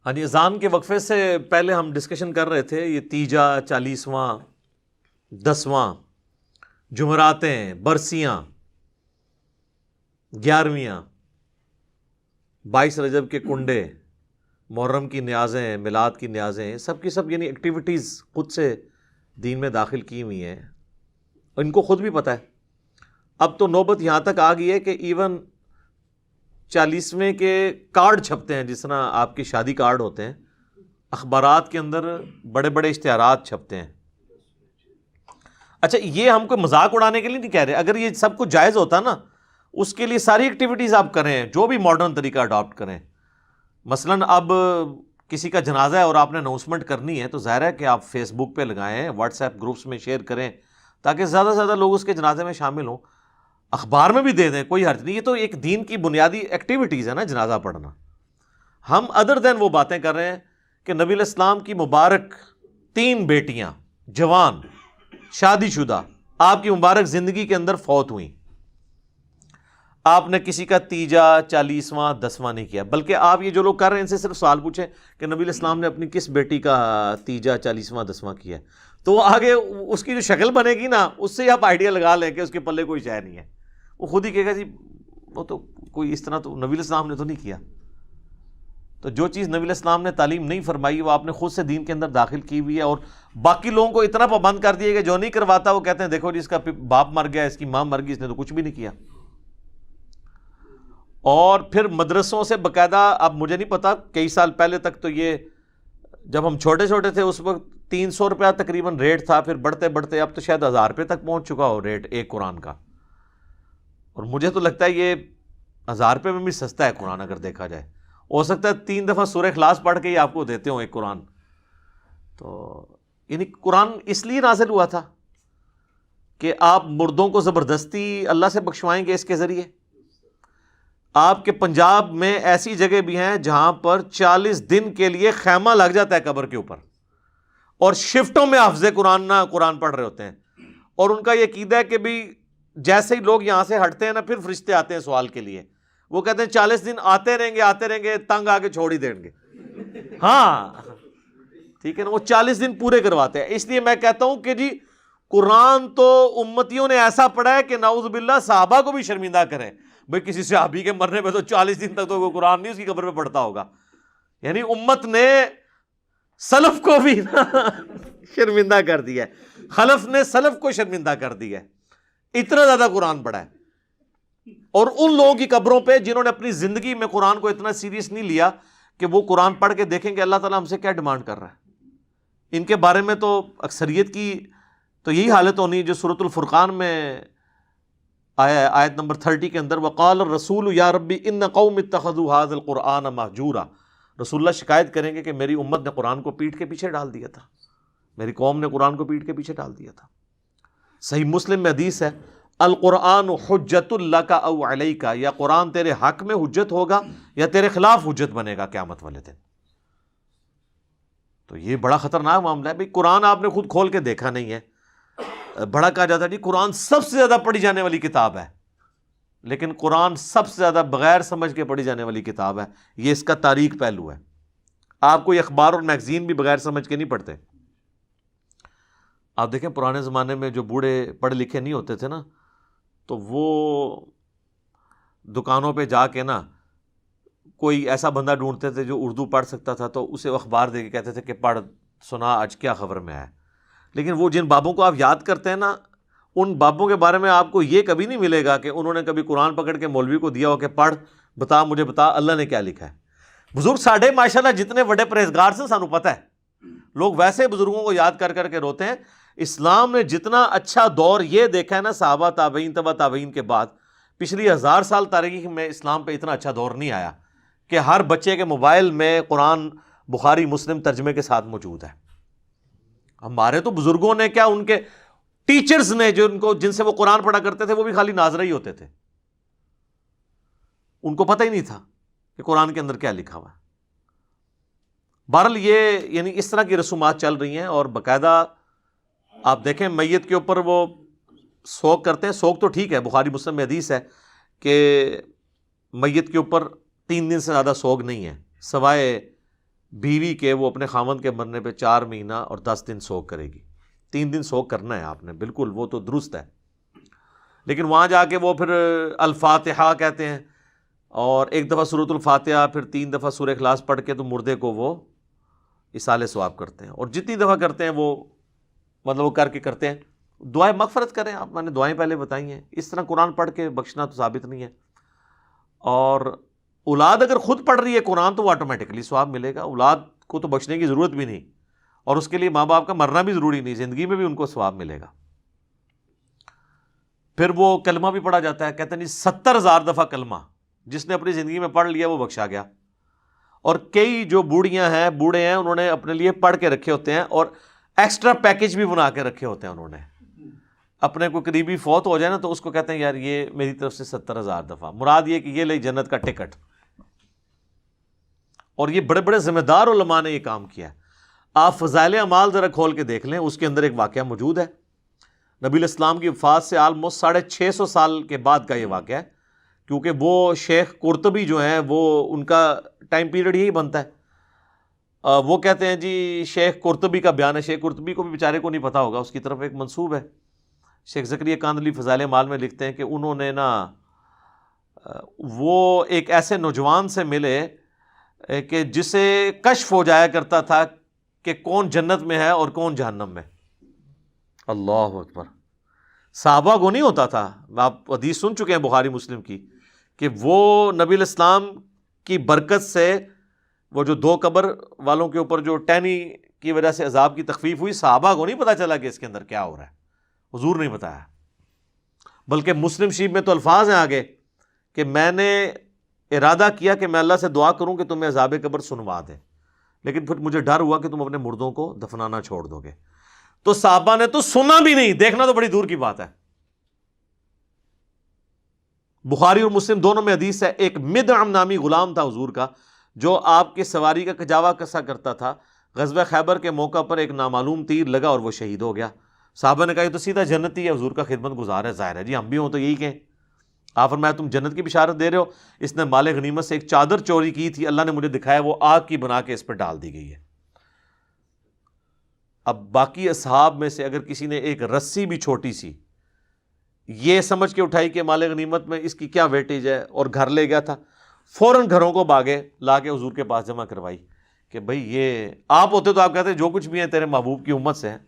ہاں جی، اذان کے وقفے سے پہلے ہم ڈسکشن کر رہے تھے یہ تیجا، 40واں، 10واں، جمعراتیں، برسیاں، 11ویاں، 22 رجب کے کنڈے، محرم کی نیازیں، میلاد کی نیازیں، سب کی سب یعنی ایکٹیویٹیز خود سے دین میں داخل کی ہوئی ہیں، اور ان کو خود بھی پتہ ہے۔ اب تو نوبت یہاں تک آ گئی ہے کہ ایون 40ویں کے کارڈ چھپتے ہیں، جس طرح آپ کی شادی کارڈ ہوتے ہیں، اخبارات کے اندر بڑے بڑے اشتہارات چھپتے ہیں۔ اچھا، یہ ہم کو مذاق اڑانے کے لیے نہیں کہہ رہے، اگر یہ سب کچھ جائز ہوتا نا، اس کے لیے ساری ایکٹیویٹیز آپ کریں، جو بھی ماڈرن طریقہ اڈاپٹ کریں۔ مثلاً اب کسی کا جنازہ ہے اور آپ نے اناؤنسمنٹ کرنی ہے، تو ظاہر ہے کہ آپ فیس بک پہ لگائیں، واٹس ایپ گروپس میں شیئر کریں، تاکہ زیادہ سے زیادہ لوگ اس کے جنازے میں شامل ہوں۔ اخبار میں بھی دے دیں، کوئی حرج نہیں، یہ تو ایک دین کی بنیادی ایکٹیویٹیز ہے نا جنازہ پڑھنا۔ ہم ادر دین وہ باتیں کر رہے ہیں کہ نبی علیہ السلام کی مبارک 3 بیٹیاں جوان شادی شدہ آپ کی مبارک زندگی کے اندر فوت ہوئیں، آپ نے کسی کا تیجا، 40واں، 10واں نہیں کیا، بلکہ آپ یہ جو لوگ کر رہے ہیں ان سے صرف سوال پوچھیں کہ نبی علیہ السلام نے اپنی کس بیٹی کا تیجا، 40واں، 10واں کیا ہے، تو وہ آگے اس کی جو شکل بنے گی نا، اس سے آپ آئیڈیا لگا لیں کہ اس کے پلے کوئی شے نہیں ہے۔ وہ خود ہی کہے گا جی وہ تو کوئی اس طرح تو نبی علیہ السلام نے تو نہیں کیا۔ تو جو چیز نبی علیہ السلام نے تعلیم نہیں فرمائی، وہ آپ نے خود سے دین کے اندر داخل کی ہوئی ہے، اور باقی لوگوں کو اتنا پابند کر دیا کہ جو نہیں کرواتا وہ کہتے ہیں دیکھو جی اس کا باپ مر گیا، اس کی ماں مر گئی، اس نے تو کچھ بھی نہیں کیا۔ اور پھر مدرسوں سے باقاعدہ، اب مجھے نہیں پتا، کئی سال پہلے تک تو یہ جب ہم چھوٹے چھوٹے تھے اس وقت 300 روپیہ تقریباً ریٹ تھا، پھر بڑھتے بڑھتے اب تو شاید 1000 روپے تک پہنچ چکا ہو ریٹ ایک قرآن کا، اور مجھے تو لگتا ہے یہ 1000 روپے میں بھی سستا ہے قرآن اگر دیکھا جائے۔ ہو سکتا ہے 3 دفعہ سورہ اخلاص پڑھ کے ہی آپ کو دیتے ہوں ایک قرآن۔ تو یعنی قرآن اس لیے نازل ہوا تھا کہ آپ مردوں کو زبردستی اللہ سے بخشوائیں گے اس کے ذریعے۔ آپ کے پنجاب میں ایسی جگہ بھی ہیں جہاں پر 40 دن کے لیے خیمہ لگ جاتا ہے قبر کے اوپر، اور شفٹوں میں حافظ قرآن پڑھ رہے ہوتے ہیں، اور ان کا یہ عقیدہ ہے کہ بھی جیسے ہی لوگ یہاں سے ہٹتے ہیں نا، پھر فرشتے آتے ہیں سوال کے لیے، وہ کہتے ہیں 40 دن آتے رہیں گے، تنگ آ کے چھوڑ ہی دیں گے۔ ہاں ٹھیک ہے نا، وہ 40 دن پورے کرواتے ہیں۔ اس لیے میں کہتا ہوں کہ جی قرآن تو امتیوں نے ایسا پڑھا ہے کہ نعوذ باللہ صحابہ کو بھی شرمندہ کرے۔ بھئی کسی صحابی کے مرنے پہ تو 40 دن تک تو وہ قرآن نہیں اس کی قبر پہ پڑھتا ہوگا، یعنی امت نے سلف کو بھی شرمندہ کر دیا ہے، خلف نے سلف کو شرمندہ کر دیا ہے، اتنا زیادہ قرآن پڑھا ہے۔ اور ان لوگوں کی قبروں پہ جنہوں نے اپنی زندگی میں قرآن کو اتنا سیریس نہیں لیا کہ وہ قرآن پڑھ کے دیکھیں کہ اللہ تعالیٰ ہم سے کیا ڈیمانڈ کر رہا ہے، ان کے بارے میں تو اکثریت کی تو یہی حالت ہونی جو سورۃ الفرقان میں آیا ہے، آیت نمبر 30 کے اندر، وقال الرسول یا ربی ان قوم اتخذوا هذا القرآن مہجورا۔ رسول اللہ شکایت کریں گے کہ میری امت نے قرآن کو پیٹھ کے پیچھے ڈال دیا تھا، میری قوم نے قرآن کو پیٹھ کے پیچھے ڈال دیا تھا۔ صحیح مسلم میں حدیث ہے، القرآن حجت لک او علیک، یا قرآن تیرے حق میں حجت ہوگا یا تیرے خلاف حجت بنے گا قیامت والے دن۔ تو یہ بڑا خطرناک معاملہ ہے۔ بھئی قرآن آپ نے خود کھول کے دیکھا نہیں ہے، بڑا کہا جاتا ہے جی قرآن سب سے زیادہ پڑھی جانے والی کتاب ہے، لیکن قرآن سب سے زیادہ بغیر سمجھ کے پڑھی جانے والی کتاب ہے، یہ اس کا تاریخ پہلو ہے۔ آپ کوئی اخبار اور میگزین بھی بغیر سمجھ کے نہیں پڑھتے۔ آپ دیکھیں پرانے زمانے میں جو بوڑھے پڑھے لکھے نہیں ہوتے تھے نا، تو وہ دکانوں پہ جا کے نا کوئی ایسا بندہ ڈھونڈتے تھے جو اردو پڑھ سکتا تھا، تو اسے اخبار دے کے کہتے تھے کہ پڑھ سنا آج کیا خبر میں ہے۔ لیکن وہ جن بابوں کو آپ یاد کرتے ہیں نا، ان بابوں کے بارے میں آپ کو یہ کبھی نہیں ملے گا کہ انہوں نے کبھی قرآن پکڑ کے مولوی کو دیا ہو کہ پڑھ بتا مجھے بتا اللہ نے کیا لکھا ہے۔ بزرگ ساڈے ماشاءاللہ جتنے بڑے پرہیزگار سے سانو پتہ ہے، لوگ ویسے بزرگوں کو یاد کر کر کے روتے ہیں۔ اسلام نے جتنا اچھا دور یہ دیکھا ہے نا صحابہ، تابعین، تبع تابعین کے بعد، پچھلی 1000 سال تاریخ میں اسلام پہ اتنا اچھا دور نہیں آیا کہ ہر بچے کے موبائل میں قرآن بخاری مسلم ترجمے کے ساتھ موجود ہے۔ ہمارے تو بزرگوں نے کیا، ان کے ٹیچرز نے جن سے وہ قرآن پڑھا کرتے تھے وہ بھی خالی ناظرہ ہی ہوتے تھے، ان کو پتہ ہی نہیں تھا کہ قرآن کے اندر کیا لکھا ہوا ہے۔ بہرحال یہ یعنی اس طرح کی رسومات چل رہی ہیں، اور باقاعدہ آپ دیکھیں میت کے اوپر وہ سوگ کرتے ہیں۔ سوگ تو ٹھیک ہے، بخاری مسلم میں حدیث ہے کہ میت کے اوپر 3 دن سے زیادہ سوگ نہیں ہے، سوائے بیوی کے وہ اپنے خاوند کے مرنے پہ 4 مہینہ اور 10 دن سوگ کرے گی. 3 دن سوگ کرنا ہے آپ نے، بالکل وہ تو درست ہے. لیکن وہاں جا کے وہ پھر الفاتحہ کہتے ہیں، اور ایک دفعہ سورۃ الفاتحہ، پھر 3 دفعہ سورہ اخلاص پڑھ کے تو مردے کو وہ اصالِ ثواب کرتے ہیں. اور جتنی دفعہ کرتے ہیں وہ مطلب وہ کر کے کرتے ہیں. دعائیں مغفرت کریں آپ، میں نے دعائیں پہلے بتائی ہیں. اس طرح قرآن پڑھ کے بخشنا تو ثابت نہیں ہے. اور اولاد اگر خود پڑھ رہی ہے قرآن تو وہ آٹومیٹکلی ثواب ملے گا. اولاد کو تو بخشنے کی ضرورت بھی نہیں، اور اس کے لیے ماں باپ کا مرنا بھی ضروری نہیں، زندگی میں بھی ان کو ثواب ملے گا. پھر وہ کلمہ بھی پڑھا جاتا ہے. کہتے ہیں جی 70,000 دفعہ کلمہ جس نے اپنی زندگی میں پڑھ لیا وہ بخشا گیا. اور کئی جو بوڑھیاں ہیں، بوڑھے ہیں، انہوں نے اپنے لیے پڑھ کے رکھے ہوتے ہیں، اور ایکسٹرا پیکج بھی بنا کے رکھے ہوتے ہیں. انہوں نے اپنے کوئی قریبی فوت ہو جائے نا تو اس کو کہتے ہیں یار یہ میری طرف سے 70,000 دفعہ، مراد یہ کہ یہ لے جنت کا ٹکٹ. اور یہ بڑے بڑے ذمہ دار علماء نے یہ کام کیا ہے. آپ فضائل اعمال ذرا کھول کے دیکھ لیں، اس کے اندر ایک واقعہ موجود ہے. نبی الاسلام کی وفات سے آلموسٹ 650 سال کے بعد کا یہ واقعہ ہے، کیونکہ وہ شیخ قرطبی جو ہیں وہ ان کا ٹائم پیریڈ یہی بنتا ہے. وہ کہتے ہیں جی شیخ قرطبی کا بیان ہے. شیخ قرطبی کو بھی بیچارے کو نہیں پتا ہوگا، اس کی طرف ایک منسوب ہے. شیخ زکریا کاندھلی فضائل اعمال میں لکھتے ہیں کہ انہوں نے نا وہ ایک ایسے نوجوان سے ملے کہ جسے کشف ہو جایا کرتا تھا کہ کون جنت میں ہے اور کون جہنم میں. اللہ اکبر. صحابہ کو نہیں ہوتا تھا. آپ حدیث سن چکے ہیں بخاری مسلم کی کہ وہ نبی الاسلام کی برکت سے وہ جو 2 قبر والوں کے اوپر جو ٹہنی کی وجہ سے عذاب کی تخفیف ہوئی، صحابہ کو نہیں پتا چلا کہ اس کے اندر کیا ہو رہا ہے. حضور نہیں بتایا. بلکہ مسلم شریف میں تو الفاظ ہیں آگے کہ میں نے ارادہ کیا کہ میں اللہ سے دعا کروں کہ تمہیں عذاب قبر سنوا دے، لیکن پھر مجھے ڈر ہوا کہ تم اپنے مردوں کو دفنانا چھوڑ دو گے. تو صحابہ نے تو سنا بھی نہیں، دیکھنا تو بڑی دور کی بات ہے. بخاری اور مسلم دونوں میں حدیث ہے، ایک مدعم نامی غلام تھا حضور کا جو آپ کے سواری کا کجاوا کسا کرتا تھا. غزوہ خیبر کے موقع پر ایک نامعلوم تیر لگا اور وہ شہید ہو گیا. صحابہ نے کہا یہ تو سیدھا جنتی ہے، حضور کا خدمت گزار ہے. ظاہر ہے جی ہم بھی ہوں تو یہی کہیں. آپ فرمایا تم جنت کی بشارت دے رہے ہو. اس نے مال غنیمت سے ایک چادر چوری کی تھی، اللہ نے مجھے دکھایا، وہ آگ کی بنا کے اس پر ڈال دی گئی ہے. اب باقی اصحاب میں سے اگر کسی نے ایک رسی بھی چھوٹی سی یہ سمجھ کے اٹھائی کہ مال غنیمت میں اس کی کیا ویٹیج ہے اور گھر لے گیا تھا، فوراً گھروں کو باغے لا کے حضور کے پاس جمع کروائی کہ بھئی یہ آپ ہوتے تو آپ کہتے جو کچھ بھی ہیں تیرے محبوب کی امت سے ہیں.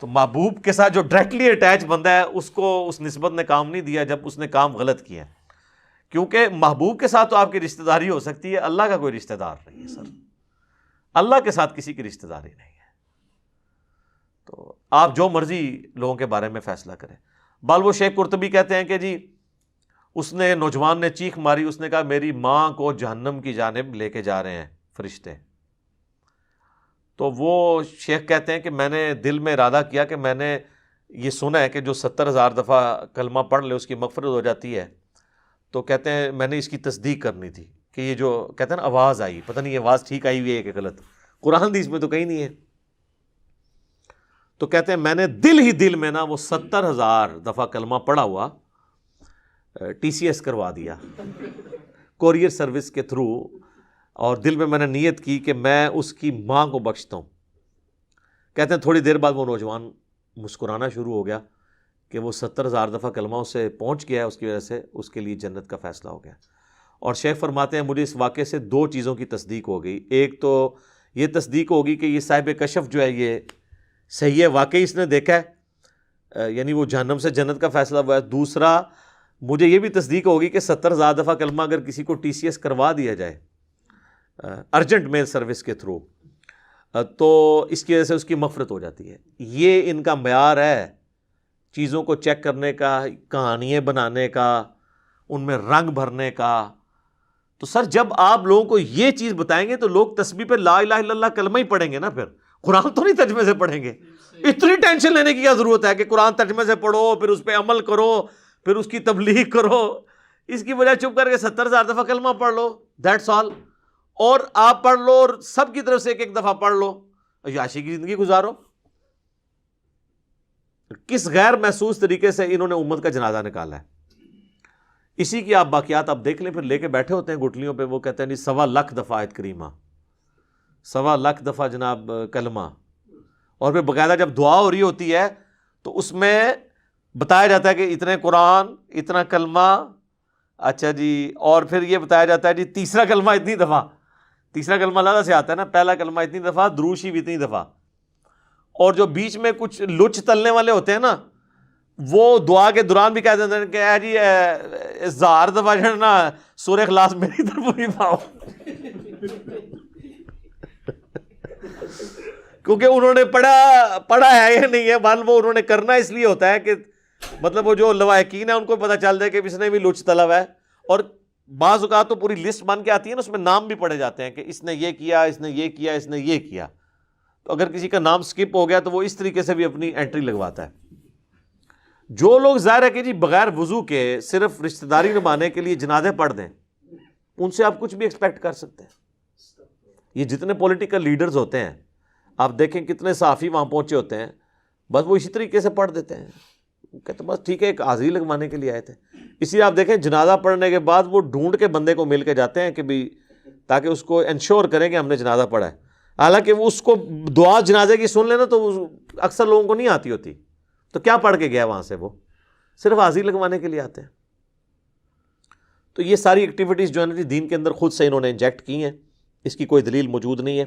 تو محبوب کے ساتھ جو ڈائریکٹلی اٹیچ بندہ ہے اس کو اس نسبت نے کام نہیں دیا جب اس نے کام غلط کیا. کیونکہ محبوب کے ساتھ تو آپ کی رشتہ داری ہو سکتی ہے، اللہ کا کوئی رشتہ دار نہیں ہے سر. اللہ کے ساتھ کسی کی رشتہ داری نہیں ہے. تو آپ جو مرضی لوگوں کے بارے میں فیصلہ کریں. بال وہ شیخ قرطبی کہتے ہیں کہ جی اس نے نوجوان نے چیخ ماری، اس نے کہا میری ماں کو جہنم کی جانب لے کے جا رہے ہیں فرشتے. تو وہ شیخ کہتے ہیں کہ میں نے دل میں ارادہ کیا کہ میں نے یہ سنا ہے کہ جو 70,000 دفعہ کلمہ پڑھ لے اس کی مغفرت ہو جاتی ہے. تو کہتے ہیں میں نے اس کی تصدیق کرنی تھی کہ یہ جو کہتے ہیں نا آواز آئی، پتہ نہیں یہ آواز ٹھیک آئی ہوئی ہے کہ غلط، قرآن حدیث میں تو کہیں نہیں ہے. تو کہتے ہیں میں نے دل ہی دل میں نا وہ 70,000 دفعہ کلمہ پڑھا ہوا TCS کروا دیا کوریئر سروس کے تھرو، اور دل میں نے نیت کی کہ میں اس کی ماں کو بخشتا ہوں. کہتے ہیں تھوڑی دیر بعد وہ نوجوان مسکرانا شروع ہو گیا کہ وہ 70,000 دفعہ کلمہ اسے پہنچ گیا، اس کی وجہ سے اس کے لیے جنت کا فیصلہ ہو گیا. اور شیخ فرماتے ہیں مجھے اس واقعے سے 2 چیزوں کی تصدیق ہو گئی. ایک تو یہ تصدیق ہوگی کہ یہ صاحب کشف جو ہے یہ صحیح ہے، واقعی اس نے دیکھا ہے، یعنی وہ جہنم سے جنت کا فیصلہ ہوا ہے. دوسرا مجھے یہ بھی تصدیق ہوگی کہ 70,000 دفعہ کلمہ اگر کسی کو TCS کروا دیا جائے ارجنٹ میل سروس کے تھرو تو اس کی وجہ سے اس کی مغفرت ہو جاتی ہے. یہ ان کا معیار ہے چیزوں کو چیک کرنے کا، کہانیاں بنانے کا، ان میں رنگ بھرنے کا. تو سر جب آپ لوگوں کو یہ چیز بتائیں گے تو لوگ تسبیح پہ لا الہ الا اللہ کلمہ ہی پڑھیں گے نا، پھر قرآن تو نہیں ترجمے سے پڑھیں گے. اتنی ٹینشن لینے کی کیا ضرورت ہے کہ قرآن ترجمے سے پڑھو پھر اس پہ عمل کرو پھر اس کی تبلیغ کرو. اس کی وجہ چپ کر کے 70,000 دفعہ کلمہ پڑھ لو، دیٹس آل. اور آپ پڑھ لو اور سب کی طرف سے ایک دفعہ پڑھ لو، عیاشی کی زندگی گزارو. کس غیر محسوس طریقے سے انہوں نے امت کا جنازہ نکالا ہے. اسی کی آپ باقیات آپ دیکھ لیں، پھر لے کے بیٹھے ہوتے ہیں گٹلیوں پہ. وہ کہتے ہیں 1.25 لاکھ دفعہ آیت کریمہ 1.25 لاکھ دفعہ جناب کلمہ، اور پھر باقاعدہ جب دعا ہو رہی ہوتی ہے تو اس میں بتایا جاتا ہے کہ اتنے قرآن، اتنا کلمہ، اچھا جی، اور پھر یہ بتایا جاتا ہے جی تیسرا کلمہ اتنی دفعہ، تیسرا کلمہ اللہ سے آتا ہے نا، پہلا کلمہ اتنی دفعہ، درود شریف اتنی دفعہ، اور جو بیچ میں کچھ لچ تلنے والے ہوتے ہیں نا، وہ دعا کے دوران بھی کہہ دیتے ہیں کہ اے جی 1000 دفعہ جو ہے نا سورہ اخلاص میری طرف بھی پاؤ، کیونکہ انہوں نے پڑھا ہے یا نہیں ہے، بال وہ انہوں نے کرنا اس لیے ہوتا ہے کہ مطلب وہ جو لواحقین ہیں ان کو پتہ چل جائے کہ اس نے بھی لچ طلب ہے، اور بعض اوقات تو پوری لسٹ بن کے آتی ہے نا، اس میں نام بھی پڑھے جاتے ہیں کہ اس نے یہ کیا، اس نے یہ کیا، اس نے یہ کیا، تو اگر کسی کا نام سکپ ہو گیا تو وہ اس طریقے سے بھی اپنی انٹری لگواتا ہے۔ جو لوگ ظاہر ہے کہ جی بغیر وضو کے صرف رشتہ داری نبھانے کے لیے جنازے پڑھ دیں، ان سے آپ کچھ بھی ایکسپیکٹ کر سکتے ہیں۔ یہ جتنے پولیٹیکل لیڈرز ہوتے ہیں آپ دیکھیں کتنے صحافی وہاں پہنچے ہوتے ہیں، بس وہ اسی طریقے سے پڑھ دیتے ہیں، کہتے بس ٹھیک ہے ایک حاضری لگوانے کے لیے آئے تھے۔ اسی لیے آپ دیکھیں جنازہ پڑھنے کے بعد وہ ڈھونڈ کے بندے کو مل کے جاتے ہیں کہ بھی تاکہ اس کو انشور کریں کہ ہم نے جنازہ پڑھا ہے، حالانکہ وہ اس کو دعا جنازے کی سن لینا تو اکثر لوگوں کو نہیں آتی ہوتی، تو کیا پڑھ کے گیا وہاں سے، وہ صرف حاضری لگوانے کے لیے آتے ہیں۔ تو یہ ساری ایکٹیویٹیز جو ہے نا دین کے اندر خود سے انہوں نے انجیکٹ کی ہیں، اس کی کوئی دلیل موجود نہیں ہے۔